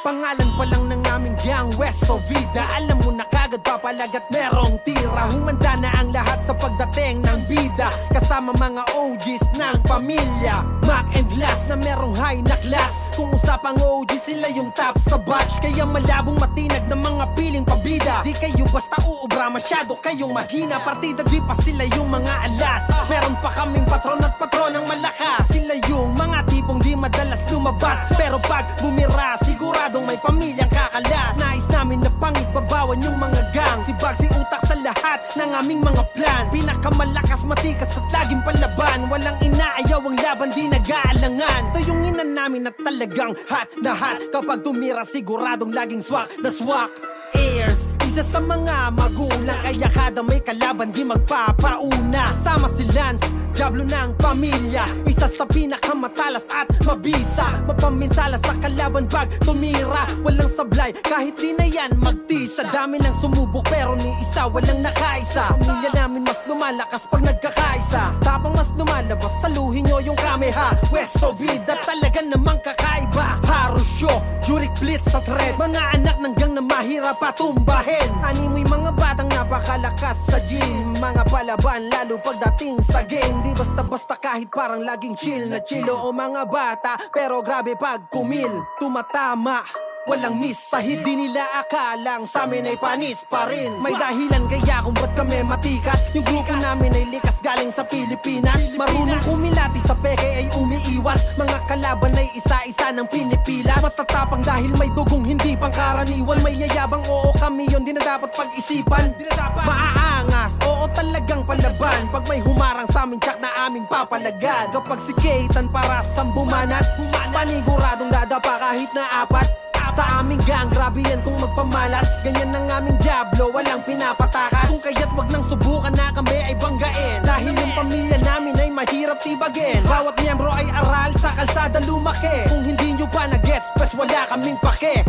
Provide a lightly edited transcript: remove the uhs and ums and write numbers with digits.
Pangalan pa lang ng aming gang, Westo Vida. Alam mo na kagad papalag at merong tira. Humanda na ang lahat sa pagdating ng bida, kasama mga OGs ng pamilya. Mac and Glass na merong high na class. Kung usapang OG sila yung top sa batch. Kaya malabong matinag ng mga piling pabida. Di kayo basta uubra, masyado kayong mahina. Partida di pa sila yung mga alas. Meron pa kaming patron at patron ng malakas. Sila yung mga tipong di madalas lumabas. Pero pag bumira, siguradong may pamilyang kakalas. Nais namin na pangigbabawan yung mga gang. Si Bagsy utak sa lahat ng aming mga plan. Pinakamalakas, matikas at laging palaban. Walang inaayaw ang laban, di nag-aalangan. Ito yung ina namin na talagang hot na hot. Kapag tumira, siguradong laging swak na swak. Airs, isa sa mga magulang, kaya kada may kalaban di magpapauna. Sama si Lance, Diablo ng pamilya, isa sa pinakamatalas at mabisa. Mapaminsala sa kalaban pag tumira. Walang sablay kahit di na yan magtisa. Dami ng sumubok pero ni isa walang nakaisa. Pamilya namin mas lumalakas pag nagkakaisa. Tapang mas lumalabas, saluhin nyo yung kameha. Westo Vida talaga namang kakaiba. Harusyo, Jurik Blitz sa thread. Mga anak ng gang na mahirap patumbahin. Animoy mga batang napakalakas sa gym. Mga palaban lalo pagdating sa game. Di basta-basta kahit parang laging chill na chilo. O mga bata pero grabe pag kumil. Tumatama, walang miss sa hit. Di nila akalang sa amin ay panis pa rin. May dahilan kaya kung ba't kami matikas. Yung grupo namin ay likas galing sa Pilipinas. Marunong kumilati sa peke ay umiiwas. Mga kalaban ay isa-isa ng pinipila. Matatapang dahil may dugong hindi pangkaraniwan. May yayabang, oo kami yun, di na dapat pag-isipan. Maaangas, oo talagang palaban. Pag may humarang sa amin, tsak na aming papalagad. Kapag si Keitan para sambumanat, paniguradong dadapa kahit na apat. Sa aming gang, grabe yan kung magpamalas. Ganyan ang aming Diablo, walang pinapatakas. Kung kaya't wag nang subukan na kami ay banggain. Dahil yung pamilya namin ay mahirap tibagin. Bawat miyembro ay aral sa kalsada lumaki. Kung hindi nyo pa na-gets, pues wala kaming pake.